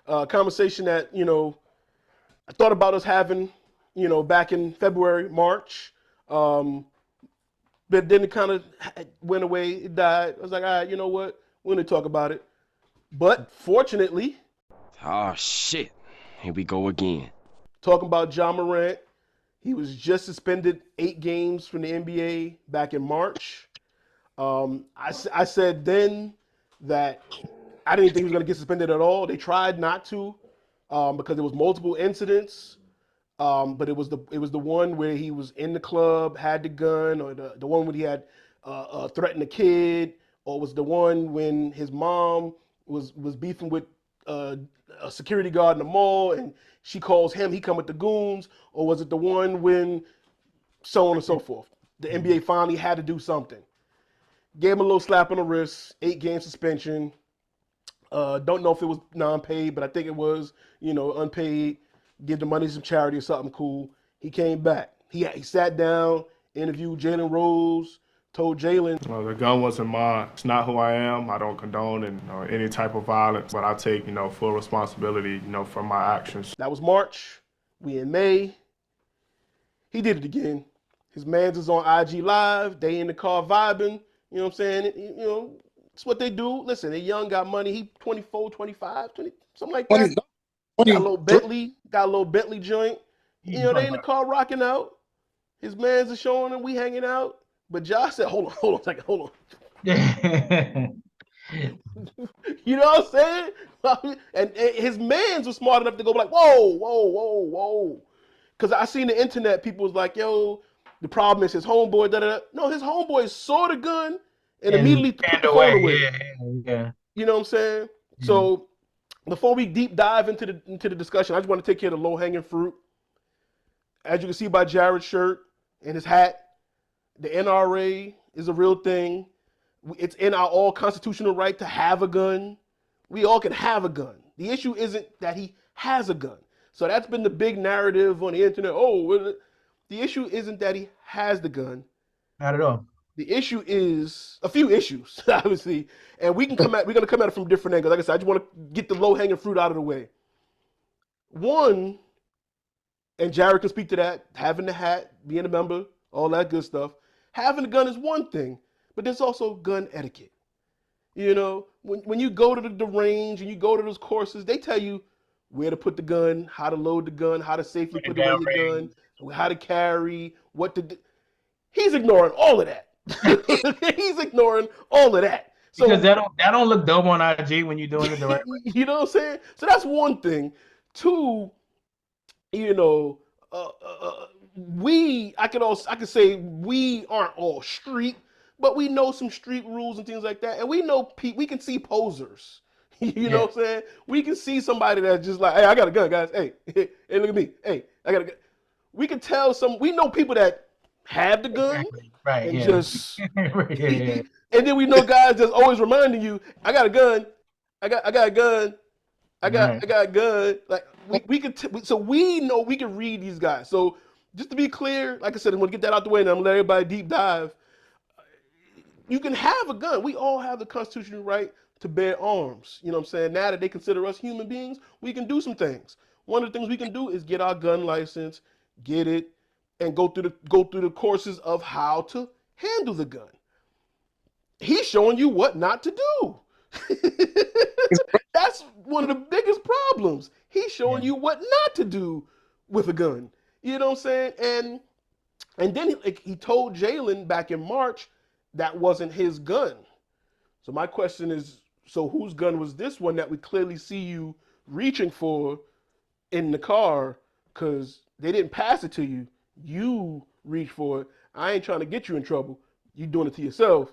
Conversation that I thought about us having, back in February, March. Um, but then it kind of went away. It died. I was like, all right, you know what? We're gonna talk about it. But fortunately, Oh shit. Here we go again. talking about John Morant, he was just suspended 8 games from the NBA back in March. I said then that I didn't think he was going to get suspended at all. They tried not to because there was multiple incidents. But it was the one where he was in the club, had the gun, or the one when he had threatened a kid, or was the one when his mom was beefing with uh, a security guard in the mall, and she calls him, he come with the goons, or was it the one when so on and so forth? The NBA finally had to do something. Gave him a little slap on the wrist, 8 game suspension. Don't know if it was non-paid, but I think it was, unpaid. Give the money to some charity or something cool. He came back. He sat down, interviewed Jalen Rose, told Jalen, Well, the gun wasn't mine. It's not who I am. I don't condone any type of violence, but I take, full responsibility, for my actions. that was March. We in May. He did it again. His man's is on IG Live. They in the car vibing. You know what I'm saying? It's what they do. Listen, they young, got money. He 24, 25, 20, something like that. 20, Got a little Bentley. Got a little Bentley joint. They in the car rocking out. His man's is showing him. We hanging out. But Josh said, hold on a second, hold on. You know what I'm saying? And his mans was smart enough to go like, whoa, whoa, whoa, whoa. Because I seen the internet, people was like, yo, the problem is his homeboy, da-da-da. No, his homeboy saw the gun and immediately put the phone away. Yeah. You know what I'm saying? Yeah. So before we deep dive into the discussion, I just want to take care of the low-hanging fruit. As you can see by Jared's shirt and his hat, the NRA is a real thing. It's in our all constitutional right to have a gun. We all can have a gun. The issue isn't that he has a gun. So that's been the big narrative on the internet. Oh, the issue isn't that he has the gun. Not at all. The issue is a few issues, obviously, and we're gonna come at it from different angles. Like I said, I just want to get the low-hanging fruit out of the way. One, and Jared can speak to that, having the hat, being a member, all that good stuff. Having a gun is one thing, but there's also gun etiquette. When you go to the range and you go to those courses, they tell you where to put the gun, how to load the gun, how to safely put away your gun, how to carry, what to do. He's ignoring all of that. He's ignoring all of that. So, because that don't look dope on IG when you're doing it the right way. You know what I'm saying? So that's one thing. Two, I could say we aren't all street, but we know some street rules and things like that, and we know we can see posers. You know what I'm saying? We can see somebody that's just like, hey, I got a gun, guys. Hey, look at me. Hey, I got a gun. We can tell we know people that have the gun, right? And just, and then we know guys that's always reminding you, I got a gun, I got a gun, I got a gun. Like so we know we can read these guys. So just to be clear, like I said, I'm gonna get that out the way, and I'm gonna let everybody deep dive. You can have a gun. We all have the constitutional right to bear arms. You know what I'm saying? Now that they consider us human beings, we can do some things. One of the things we can do is get our gun license, get it, and go through the courses of how to handle the gun. He's showing you what not to do. That's one of the biggest problems. He's showing you what not to do with a gun. You know what I'm saying? And then he told Jalen back in March that wasn't his gun. So my question is, so whose gun was this one that we clearly see you reaching for in the car? Because they didn't pass it to you. You reached for it. I ain't trying to get you in trouble. You doing it to yourself.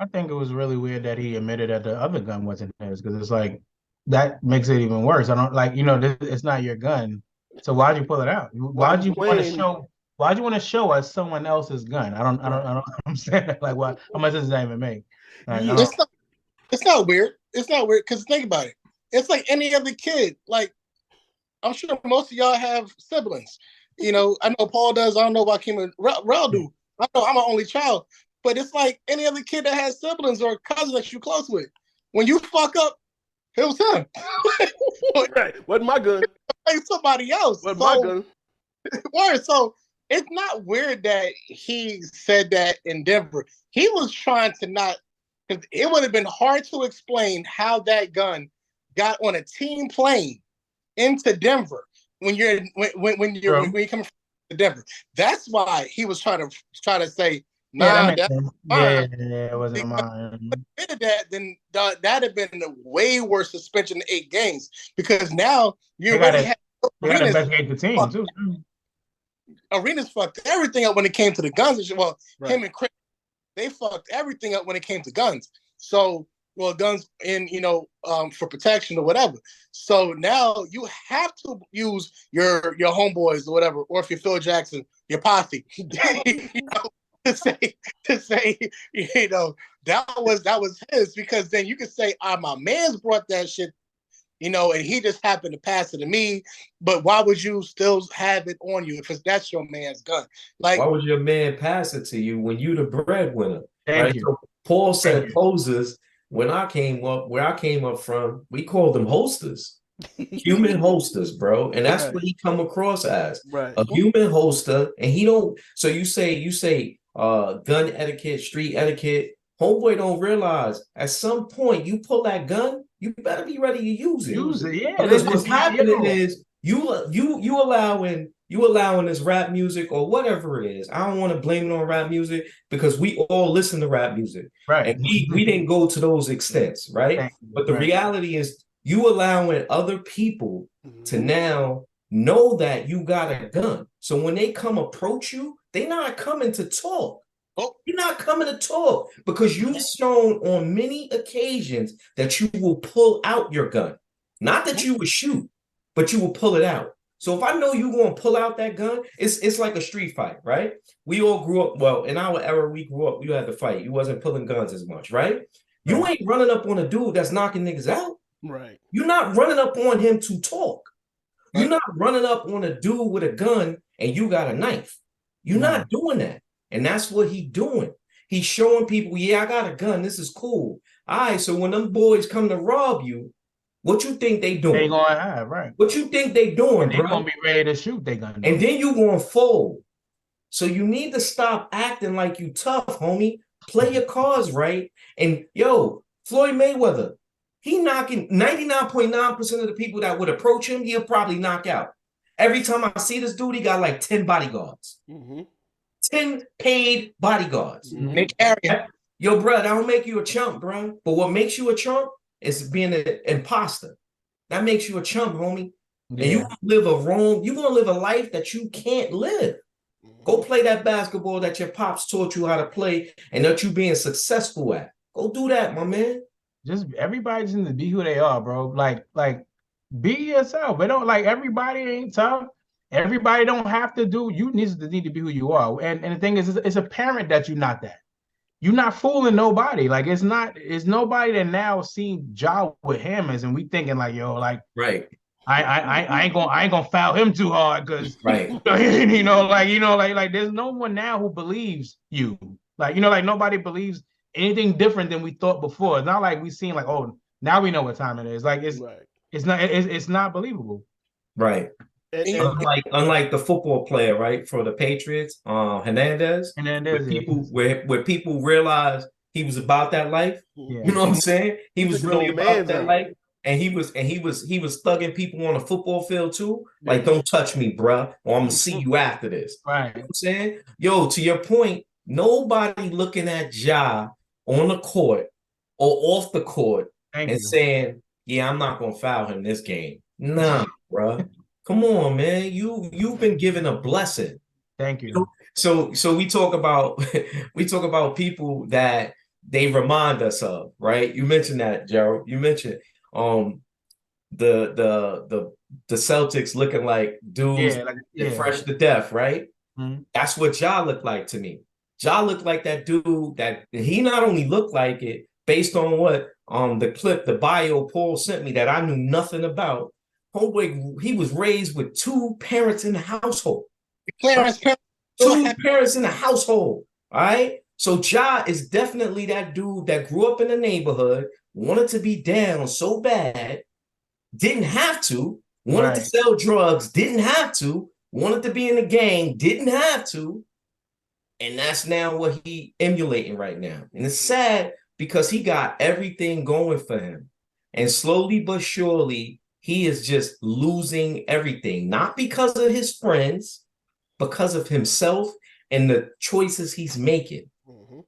I think it was really weird that he admitted that the other gun wasn't his, because it's like that makes it even worse. I don't like, it's not your gun. So why'd you pull it out? Why'd you want to show us someone else's gun? I don't understand. Like, why? How much does that even make? Like, it's not weird. It's not weird because think about it. It's like any other kid. Like, I'm sure most of y'all have siblings. I know Paul does. I don't know about Kim and Raul do. I know I'm an only child. But it's like any other kid that has siblings or cousins that you're close with. When you fuck up, It was him. Right. Wasn't my gun. Like somebody else. Wasn't my gun. Word. So it's not weird that he said that in Denver. He was trying to not, because it would have been hard to explain how that gun got on a team plane into Denver when when you come from Denver. That's why he was trying to say, nah, yeah, that's yeah, it wasn't mine. If that, then that'd have been a way worse suspension than 8 games, because now you already have gotta investigate the team too. Arenas fucked everything up when it came to the guns. Well, Right. him and Chris, they fucked everything up when it came to guns. So, well, guns in, for protection or whatever. So now you have to use your homeboys or whatever, or if you're Phil Jackson, your posse, to say, that was his, because then you can say, my man's brought that shit, and he just happened to pass it to me. But why would you still have it on you if that's your man's gun? Like, why would your man pass it to you when you the breadwinner? Thank you. So Paul said posers. When where I came up from, we called them holsters. Human holsters, bro. And that's what he come across as. Right. A human holster. And he don't, so you say gun etiquette, street etiquette. Homeboy don't realize at some point you pull that gun, you better be ready to use it. Use it, yeah. Because what's happening is you allowing this rap music or whatever it is. I don't want to blame it on rap music because we all listen to rap music. Right. And we didn't go to those extents, right? But the reality is you allowing other people to now know that you got a gun. So when they come approach you, they're not coming to talk. You're not coming to talk because you've shown on many occasions that you will pull out your gun. Not that you would shoot, but you will pull it out. So if I know you're going to pull out that gun, it's like a street fight, right? We all grew up, well, in our era, we grew up, you had to fight. You wasn't pulling guns as much, right? You ain't running up on a dude that's knocking niggas out. Right. You're not running up on him to talk. You're not running up on a dude with a gun and you got a knife. You're not doing that. And that's what he's doing. He's showing people, yeah, I got a gun. This is cool. All right, so when them boys come to rob you, what you think they doing? They gonna have, right. What you think they doing, They bro? gonna be ready to shoot, they gonna do. And then you gonna fold. So you need to stop acting like you tough, homie. Play your cards right. And yo, Floyd Mayweather, he knocking 99.9% of the people that would approach him, he'll probably knock out. Every time I see this dude, he got like 10 bodyguards. 10 paid bodyguards. They carry him. Yo, bro, that don't make you a chump, bro. But what makes you a chump is being an imposter. That makes you a chump, homie. Yeah. And you're gonna live a life that you can't live. Go play that basketball that your pops taught you how to play and that you being successful at. Go do that, my man. Just everybody just need to be who they are, bro. Like be yourself. But don't, like, everybody ain't tough. Everybody don't have to do. You need to be who you are. And the thing is, it's apparent that you're not that. You're not fooling nobody. Like, it's nobody that now seen Ja with hammers and we thinking like, yo, like, right. I ain't gonna foul him too hard because right. like there's no one now who believes you. Like, like nobody believes anything different than we thought before. It's not like we seen like, oh, now we know what time it is. Like it's not believable. Right. Unlike the football player, right, for the Patriots, Hernandez, where people realized he was about that life. Yeah. You know what I'm saying? He was really about that life, and he was thugging people on the football field too. Like, don't touch me, bruh, or I'm gonna see you after this. Right. You know what I'm saying? Yo, to your point, nobody looking at Ja on the court or off the court saying, yeah, I'm not gonna foul him this game. Nah, bruh. Come on, man. You've been given a blessing. Thank you. So we talk about people that they remind us of, right? You mentioned that, Gerald. You mentioned the Celtics looking like dudes fresh to death, right? Mm-hmm. That's what Ja looked like to me. Ja looked like that dude that he not only looked like it based on what the bio Paul sent me that I knew nothing about. Homeboy, he was raised with 2 parents in the household. 2 parents in the household. All right. So Ja is definitely that dude that grew up in the neighborhood, wanted to be down so bad, didn't have to, wanted to sell drugs, didn't have to, wanted to be in the gang, didn't have to. And that's now what he emulating right now. And it's sad because he got everything going for him. And slowly but surely, he is just losing everything. Not because of his friends, because of himself and the choices he's making. Mm-hmm.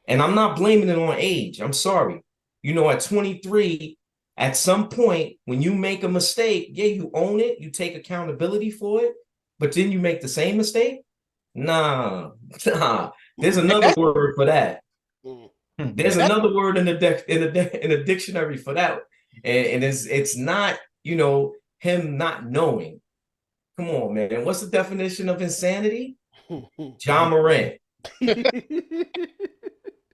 And I'm not blaming it on age. I'm sorry. You know, at 23, at some point, when you make a mistake, yeah, you own it. You take accountability for it. But then you make the same mistake? Nah. There's another word for that. There's another word in the dictionary for that. And it's not, you know, him not knowing. Come on, man. What's the definition of insanity? John Morant.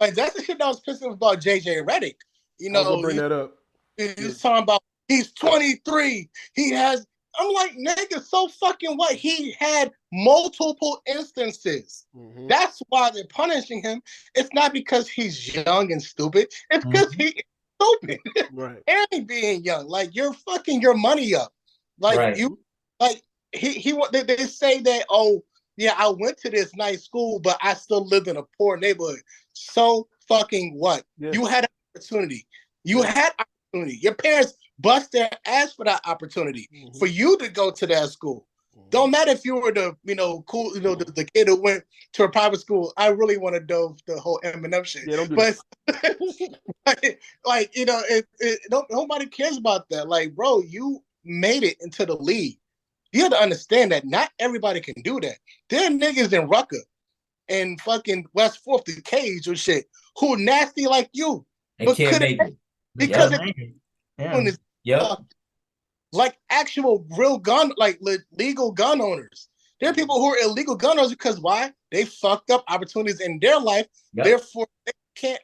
Like, that's the shit that was pissing about JJ Redick. You know, I was gonna bring that up. He's talking about he's 23. He has. I'm like, nigga, so fucking what? He had multiple instances. Mm-hmm. That's why they're punishing him. It's not because he's young and stupid. It's because he's stupid. Right. And being young. Like, you're fucking your money up. Like, you, like, they say that, oh, yeah, I went to this nice school, but I still lived in a poor neighborhood. So fucking what? Yeah. You had an opportunity. You had opportunity. Your parents bust their ass for that opportunity for you to go to that school. Don't matter if you were the, you know, cool, you know, the kid who went to a private school. I really want to do the whole Eminem shit. Yeah, don't do but like, you know, nobody cares about that. Like, bro, you made it into the league. You have to understand that not everybody can do that. There are niggas in Rucker and fucking West 4th, the Cage or shit, who nasty like you. But can't make it. Because like actual real gun, like legal gun owners. There are people who are illegal gun owners because why? They fucked up opportunities in their life. Yep. Therefore, they can't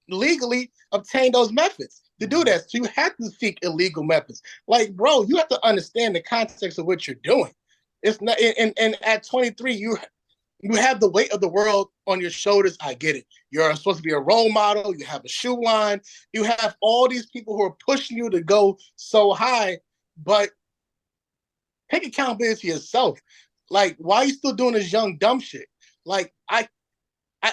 legally obtain those methods to do that. So you have to seek illegal methods. Like, bro, you have to understand the context of what you're doing. It's not, and at 23, you have the weight of the world on your shoulders. I get it. You're supposed to be a role model. You have a shoe line. You have all these people who are pushing you to go so high, but take accountability yourself. Like, why are you still doing this young, dumb shit? Like, I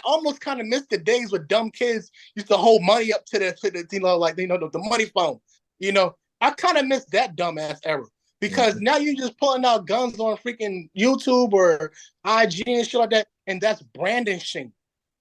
almost kind of miss the days where dumb kids used to hold money up to the you know, like, you know, the money phone. You know, I kind of miss that dumbass era. Because now you're just pulling out guns on freaking YouTube or IG and shit like that, and that's brandishing.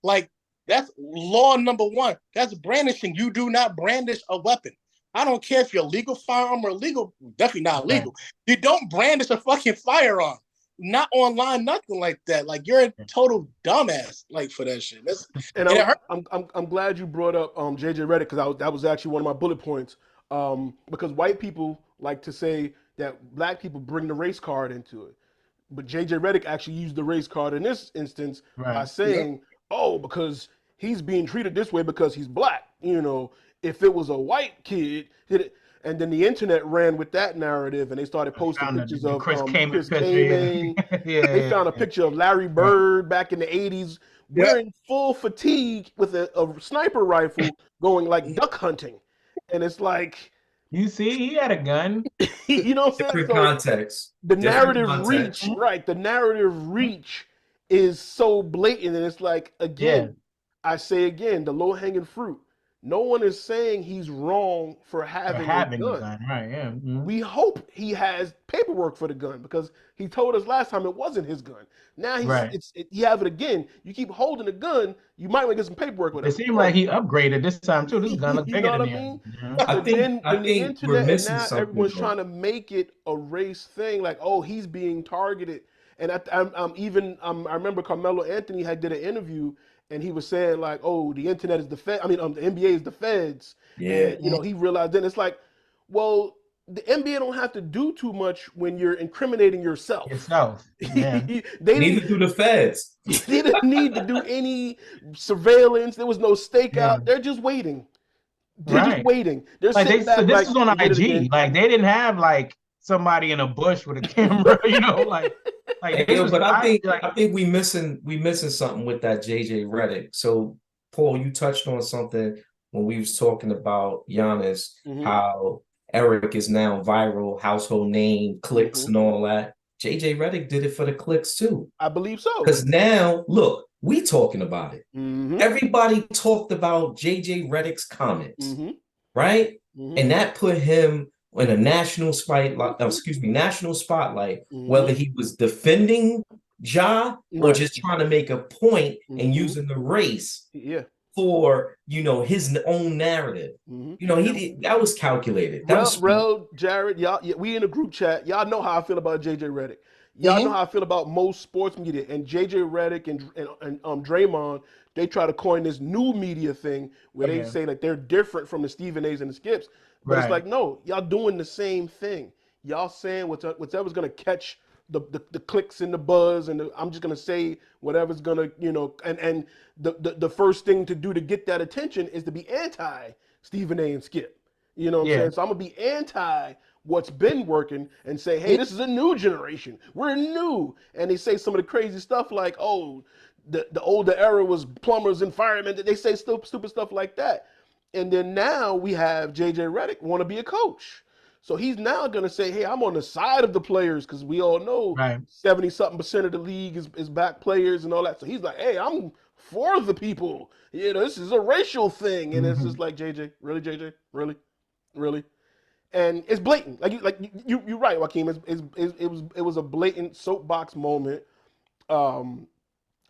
Like, that's law number one. That's brandishing. You do not brandish a weapon. I don't care if you're legal firearm or illegal, definitely not legal. Right. You don't brandish a fucking firearm. Not online, nothing like that. Like, you're a total dumbass, like, for that shit. I'm glad you brought up JJ Redick, because that was actually one of my bullet points. Because white people like to say that black people bring the race card into it. But JJ Redick actually used the race card in this instance by saying, oh, because he's being treated this way because he's black. You know, if it was a white kid, and then the internet ran with that narrative, and they started posting pictures of Chris Kaman. They found a picture of Larry Bird back in the 80s wearing full fatigue with a sniper rifle going like duck hunting. And it's like, you see, he had a gun. You know what I'm saying? Different context. The narrative reach, right? The narrative reach is so blatant, and it's like, again, I say again, the low-hanging fruit. No one is saying he's wrong for having a gun. Right? Yeah. Mm-hmm. We hope he has paperwork for the gun, because he told us last time it wasn't his gun. Now he have it again. You keep holding the gun, you might want to get some paperwork with it. It seemed like he upgraded this time too. This gun looks bigger than him. I think the internet, we're missing now something. Everyone's trying to make it a race thing, like, oh, he's being targeted. And I remember Carmelo Anthony did an interview, and he was saying, like, oh, the internet is the Fed. I mean, the NBA is the Feds. Yeah. And, you know, he realized then it's like, well, the NBA don't have to do too much when you're incriminating yourself. Yeah. Neither do the Feds. They didn't need to do any surveillance. There was no stakeout. Yeah. They're just waiting. They're just waiting. They're like sitting back. So this is on IG. Like, they didn't have like somebody in a bush with a camera. You know, like. But I think we missing something with that JJ Redick. So, Paul, you touched on something when we was talking about Giannis, how Eric is now viral, household name, clicks and all that. JJ Redick did it for the clicks too. I believe so. Because now, look, we talking about it. Everybody talked about JJ Redick's comments, right? And that put him in a national spotlight, whether he was defending Ja or just trying to make a point and using the race for, you know, his own narrative. You know, that was calculated. Well, Jared, y'all, we in a group chat. Y'all know how I feel about JJ Redick. Y'all know how I feel about most sports media. And JJ Redick and Draymond, they try to coin this new media thing where they say that they're different from the Stephen A's and the Skips. But it's like, no, y'all doing the same thing. Y'all saying whatever's gonna catch the clicks and the buzz, and I'm just gonna say whatever's gonna, you know, and the first thing to do to get that attention is to be anti Stephen A and Skip. You know what I'm saying? So I'm gonna be anti what's been working and say, hey, this is a new generation. We're new. And they say some of the crazy stuff like, oh, the older era was plumbers and firemen. They say stupid stuff like that. And then now we have JJ Redick want to be a coach. So he's now going to say, hey, I'm on the side of the players, because we all know 70-something% of the league is back players and all that. So he's like, hey, I'm for the people. You know, this is a racial thing. And it's just like, JJ, really, JJ? Really? Really? And it's blatant. You're right, Waykme. It was a blatant soapbox moment. And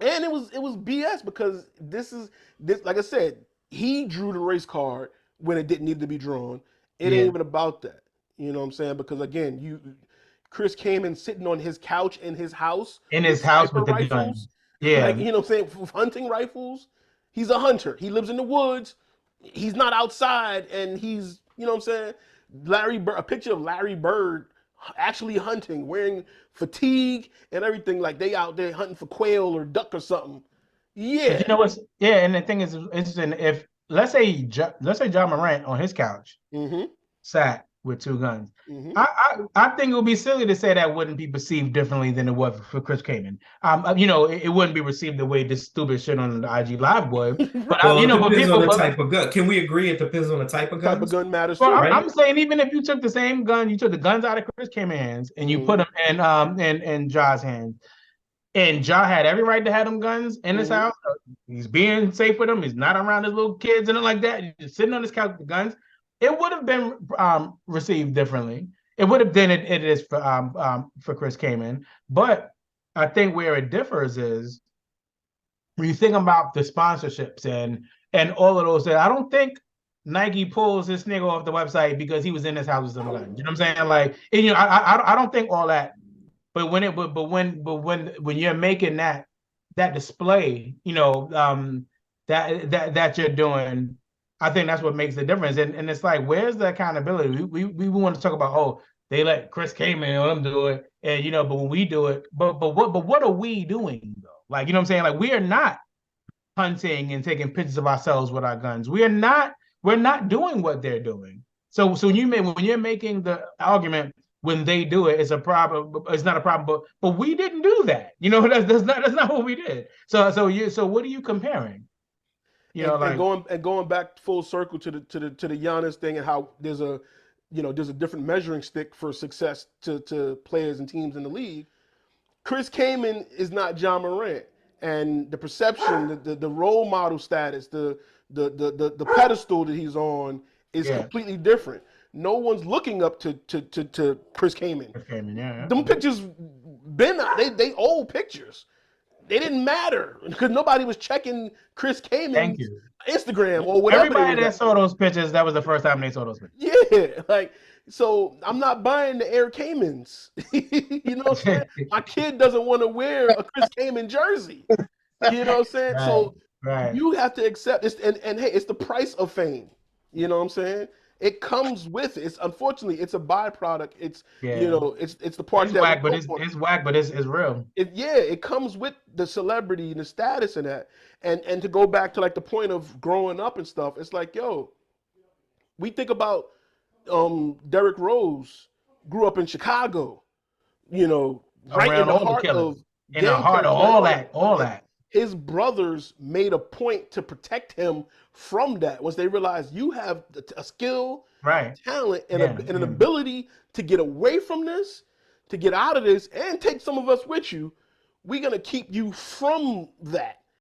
it was BS, because this like I said, he drew the race card when it didn't need to be drawn. It ain't even about that. You know what I'm saying? Because again, Chris came in sitting on his couch in his house. In his house with the guns. Yeah. Like, you know what I'm saying? Hunting rifles. He's a hunter. He lives in the woods. He's not outside, and he's, you know what I'm saying? A picture of Larry Bird actually hunting, wearing fatigue and everything, like they out there hunting for quail or duck or something. Yeah. You know what's and the thing is interesting, if let's say Ja Morant on his couch sat with two guns. I think it would be silly to say that wouldn't be perceived differently than it was for Chris Kaman. You know, it wouldn't be received the way this stupid shit on the IG Live would. But well, you know, depends on the type of gun. Can we agree it depends on the type of gun? Type of gun matters too. Right? I'm saying, even if you took the same gun, you took the guns out of Chris Kaman's hands and you put them in Ja's hands, and Ja had every right to have them guns in his house. He's being safe with them. He's not around his little kids and like that. He's just sitting on his couch with the guns. It would have been received differently. It would have been it is for Chris Kaman. But I think where it differs is when you think about the sponsorships and all of those. I don't think Nike pulls this nigga off the website because he was in his house with some guns. You know what I'm saying? Like, and, you know, I don't think all that. But when you're making that display, you know, that you're doing, I think that's what makes the difference. And it's like, where's the accountability? We want to talk about, oh, they let Chris Kaman let them do it, and you know, but when we do it, but what are we doing though? Like, you know what I'm saying? Like, we are not hunting and taking pictures of ourselves with our guns. We're not doing what they're doing. So when you're making the argument, when they do it, it's a problem. It's not a problem, but we didn't do that. You know, that's not what we did. So what are you comparing? You know, and going back full circle to the Giannis thing, and how there's a different measuring stick for success to players and teams in the league. Chris Kaman is not Ja Morant, and the perception, the role model status, the pedestal that he's on is completely different. No one's looking up to Chris Kaman. Them pictures they old pictures. They didn't matter because nobody was checking Chris Kaman's Instagram or whatever. Everybody that saw those pictures, that was the first time they saw those pictures. Yeah, like, so I'm not buying the Air Kamans. You know what I'm saying? My kid doesn't want to wear a Chris Kaman jersey. You know what I'm saying? So you have to accept this, and hey, it's the price of fame. You know what I'm saying? It comes with it. Unfortunately, it's a byproduct. It's you know, it's the part that whack, but it's whack, but it's real. It comes with the celebrity and the status and that. And to go back to like the point of growing up and stuff, it's like, yo, we think about Derrick Rose grew up in Chicago, you know, right in the heart of all that. his brothers made a point to protect him from that once they realized you have a skill, right, talent, and an ability to get away from this, to get out of this, and take some of us with you. We're gonna keep you from that.